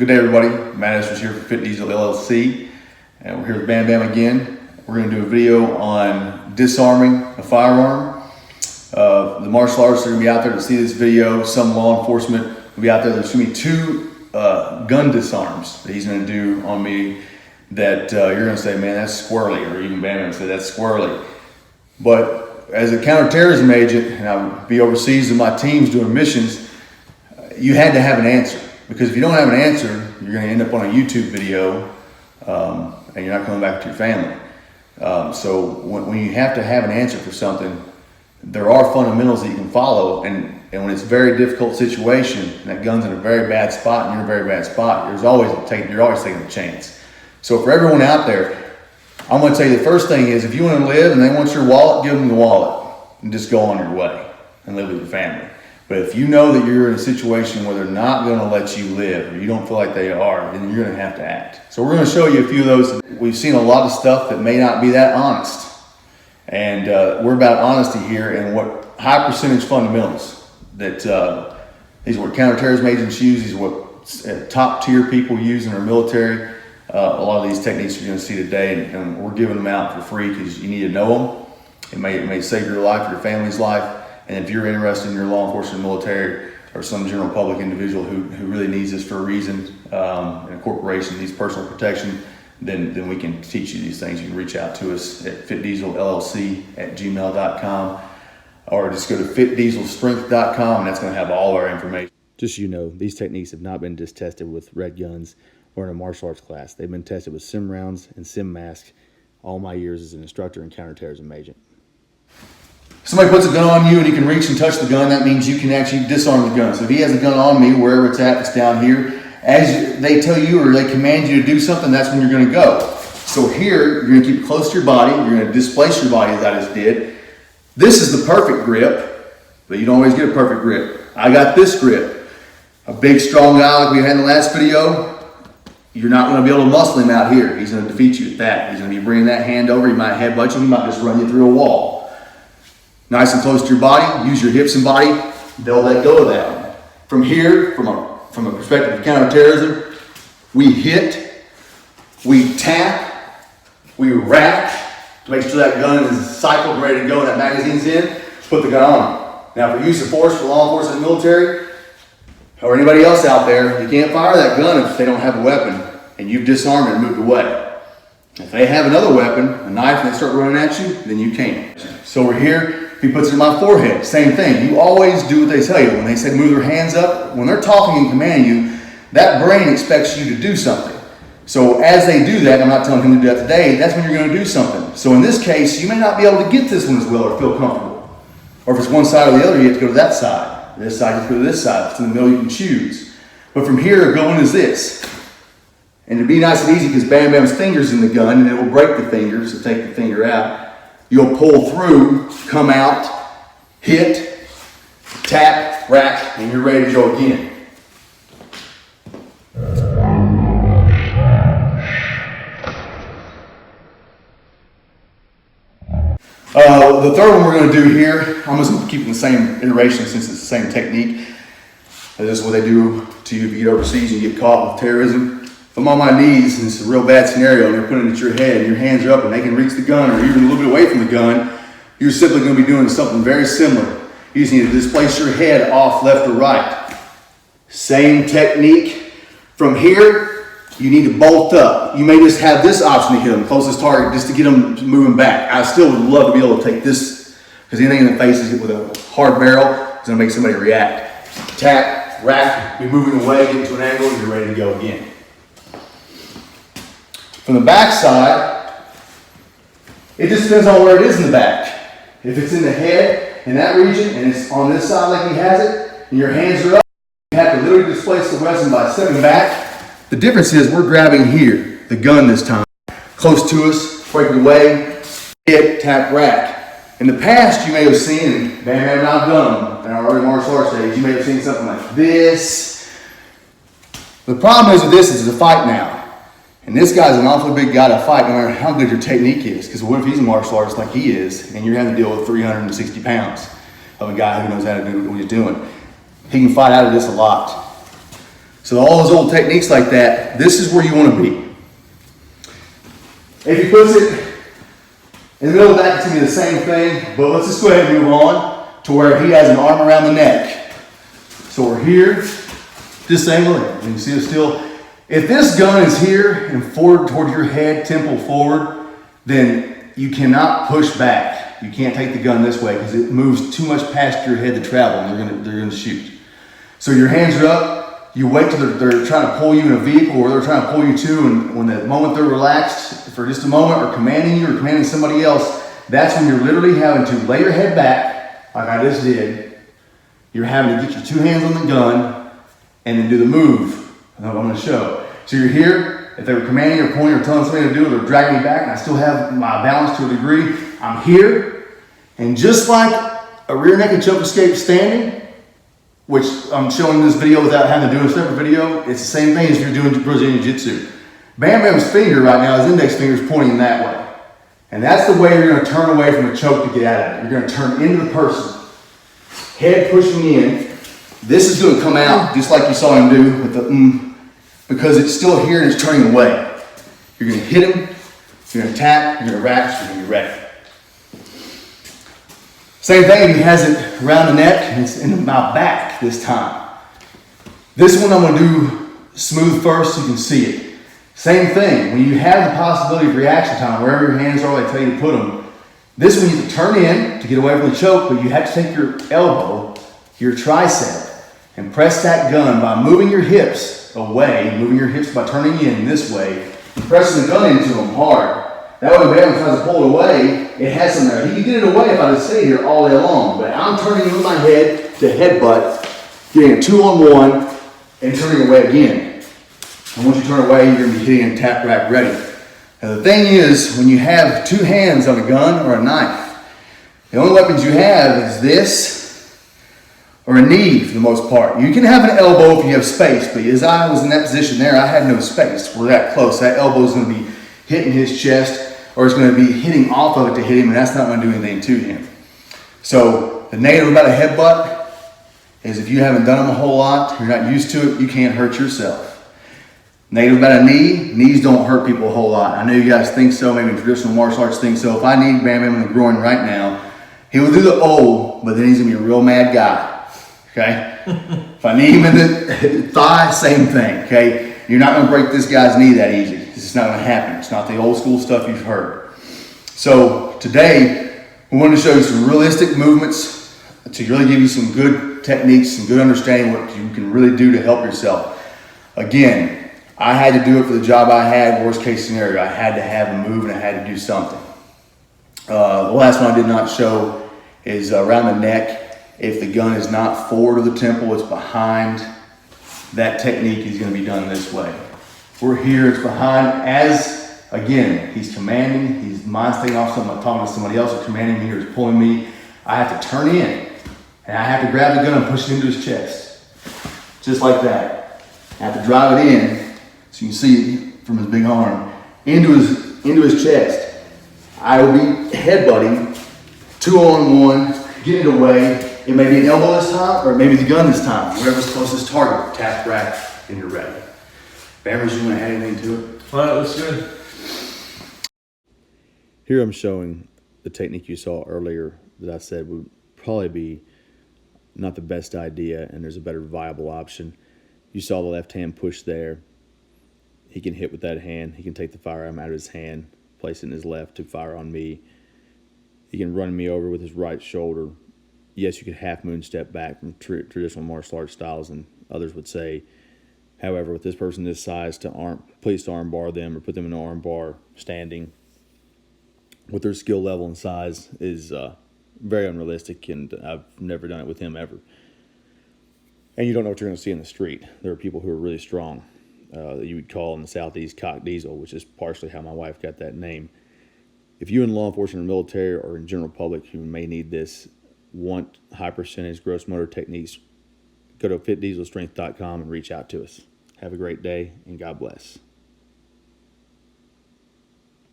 Good day, everybody. Matt is here for Fit Diesel LLC, and we're here with Bam Bam again. We're going to do a video on disarming a firearm. The martial artists are going to be out there to see this video. Some law enforcement will be out there. There's going to be two gun disarms that he's going to do on me that you're going to say, man, that's squirrely, or even Bam Bam say that's squirrely. But as a counterterrorism agent, and I'll be overseas with my teams doing missions, you had to have an answer. Because if you don't have an answer, you're going to end up on a YouTube video and you're not coming back to your family. So when you have to have an answer for something, there are fundamentals that you can follow. And when it's a very difficult situation, and that gun's in a very bad spot and you're in a very bad spot, you're always taking a chance. So for everyone out there, I'm going to tell you the first thing is, if you want to live and they want your wallet, give them the wallet and just go on your way and live with your family. But if you know that you're in a situation where they're not going to let you live, or you don't feel like they are, then you're going to have to act. So we're going to show you a few of those. We've seen a lot of stuff that may not be that honest. And we're about honesty here and what high percentage fundamentals that these are what counterterrorism agents use. These are what top tier people use in our military. A lot of these techniques you're going to see today, and we're giving them out for free because you need to know them. It may save your life or your family's life. And if you're interested in your law enforcement, military, or some general public individual who really needs this for a reason, and a corporation needs personal protection, then we can teach you these things. You can reach out to us at fitdieselllc@gmail.com, or just go to fitdieselstrength.com, and that's going to have all our information. Just so you know, these techniques have not been just tested with red guns or in a martial arts class. They've been tested with sim rounds and sim masks all my years as an instructor and counterterrorism agent. Somebody puts a gun on you and you can reach and touch the gun, that means you can actually disarm the gun. So if he has a gun on me, wherever it's at, it's down here, as they tell you or they command you to do something, that's when you're going to go. So here, you're going to keep it close to your body, you're going to displace your body as I just did. This is the perfect grip, but you don't always get a perfect grip. I got this grip. A big, strong guy like we had in the last video, you're not going to be able to muscle him out here. He's going to defeat you at that. He's going to be bringing that hand over, he might headbutt you, he might just run you through a wall. Nice and close to your body, use your hips and body, they'll let go of that. From here, from a perspective of counterterrorism, we hit, we tap, we rack to make sure that gun is cycled, ready to go, and that magazine's in, put the gun on. Now for use of force for law enforcement and military, or anybody else out there, you can't fire that gun if they don't have a weapon and you've disarmed it and moved away. If they have another weapon, a knife, and they start running at you, then you can't. So we're here. He puts it in my forehead. Same thing. You always do what they tell you. When they say move their hands up, when they're talking and commanding you, that brain expects you to do something. So as they do that, I'm not telling him to do that today, that's when you're going to do something. So in this case, you may not be able to get this one as well or feel comfortable. Or if it's one side or the other, you have to go to that side. This side, you have to go to this side. If it's in the middle, you can choose. But from here, going is this. And it'd be nice and easy because Bam Bam's finger's in the gun and it will break the fingers to take the finger out. You'll pull through, come out, hit, tap, rack, and you're ready to go again. The third one we're going to do here, I'm just going to keep it in the same iteration since it's the same technique. This is what they do to you if you get overseas and you get caught with terrorism. If I'm on my knees and it's a real bad scenario and they're putting it at your head and your hands are up and they can reach the gun or even a little bit away from the gun, you're simply going to be doing something very similar. You just need to displace your head off left or right. Same technique. From here, you need to bolt up. You may just have this option to hit them, closest target, just to get them moving back. I still would love to be able to take this, because anything in the face is with a hard barrel is going to make somebody react. Tap, rack, be moving away, get to an angle, and you're ready to go again. From the back side, it just depends on where it is in the back. If it's in the head, in that region, and it's on this side like he has it, and your hands are up, you have to literally displace the weapon by stepping back. The difference is we're grabbing here, the gun this time, close to us, break it away, hit, tap, rack. In the past, you may have seen, and Bam Bam and I've done them in our early martial arts days, you may have seen something like this. The problem is with this is it's a fight now. And this guy's an awfully big guy to fight, no matter how good your technique is. Because what if he's a martial artist like he is, and you're having to deal with 360 pounds of a guy who knows how to do what he's doing? He can fight out of this a lot. So all those old techniques like that, this is where you want to be. If he puts it in the middle of the back, it's going to be the same thing, but let's just go ahead and move on to where he has an arm around the neck. So we're here, this angle, and you see it still. If this gun is here and forward toward your head, temple forward, then you cannot push back. You can't take the gun this way because it moves too much past your head to travel, and they're gonna shoot. So your hands are up. You wait till they're trying to pull you in a vehicle, or they're trying to pull you to, and when the moment they're relaxed for just a moment, or commanding you, or commanding somebody else, that's when you're literally having to lay your head back, like I just did. You're having to get your 2 hands on the gun and then do the move that I'm going to show. So you're here. If they were commanding or pointing or telling somebody to do it, they're dragging me back, and I still have my balance to a degree. I'm here, and just like a rear naked choke escape standing, which I'm showing this video without having to do a separate video, it's the same thing as if you're doing Brazilian Jiu-Jitsu. Bam Bam's finger right now, his index finger is pointing that way. And that's the way you're going to turn away from a choke to get out of it. You're going to turn into the person. Head pushing in. This is going to come out just like you saw him do with the because it's still here and it's turning away. You're going to hit him, you're going to tap, you're going to rack, you're going to be ready. Same thing if he has it around the neck and it's in my back this time. This one I'm going to do smooth first so you can see it. Same thing, when you have the possibility of reaction time, wherever your hands are, they tell you to put them. This one you have to turn in to get away from the choke, but you have to take your elbow, your tricep, and press that gun by moving your hips away, moving your hips by turning in this way, and pressing the gun into them hard. That way, when Bam tries to pull it away, it has some there. He can get it away if I just stay here all day long, but I'm turning with my head to headbutt, getting a 2-on-1, and turning away again. And once you turn away, you're going to be hitting a tap rack ready. Now the thing is, when you have 2 hands on a gun or a knife, the only weapons you have is this or a knee for the most part. You can have an elbow if you have space, but as I was in that position there, I had no space. We're that close. That elbow is going to be hitting his chest, or it's going to be hitting off of it to hit him, and that's not going to do anything to him. So the negative about a headbutt is if you haven't done them a whole lot, you're not used to it, you can't hurt yourself. Negative about a knee, knees don't hurt people a whole lot. I know you guys think so, maybe traditional martial arts think so. If I need Bam Bam in the groin right now, he will do the O, but then he's gonna be a real mad guy, okay? If I need him in the thigh, same thing, okay? You're not gonna break this guy's knee that easy. It's just not gonna happen. It's not the old school stuff you've heard. So today, we wanted to show you some realistic movements to really give you some good techniques, some good understanding what you can really do to help yourself. Again, I had to do it for the job I had, worst case scenario. I had to have a move and I had to do something. The last one I did not show is around the neck. If the gun is not forward of the temple, it's behind. That technique is going to be done this way. We're here, it's behind. As, again, he's commanding, he's mind's taking off something, I'm talking to somebody else, or commanding me, or he's pulling me. I have to turn in, and I have to grab the gun and push it into his chest. Just like that. I have to drive it in. So you can see from his big arm into his chest. I will be headbutting, 2-on-1, getting it away. It may be an elbow this time, or maybe the gun this time. Whatever's closest target, tap rack, and you're ready. Bammers, you want to add anything to it? Well, that was good. Here I'm showing the technique you saw earlier that I said would probably be not the best idea, and there's a better viable option. You saw the left hand push there. He can hit with that hand. He can take the firearm out of his hand, place it in his left to fire on me. He can run me over with his right shoulder. Yes, you could half moon step back from traditional martial arts styles, and others would say. However, with this person this size, please arm bar them or put them in an arm bar standing with their skill level and size is very unrealistic, and I've never done it with him ever. And you don't know what you're going to see in the street. There are people who are really strong. That you would call in the Southeast cock diesel, which is partially how my wife got that name. If you in law enforcement or military or in general public who may need this, want high percentage gross motor techniques, go to fitdieselstrength.com and reach out to us. Have a great day, and God bless.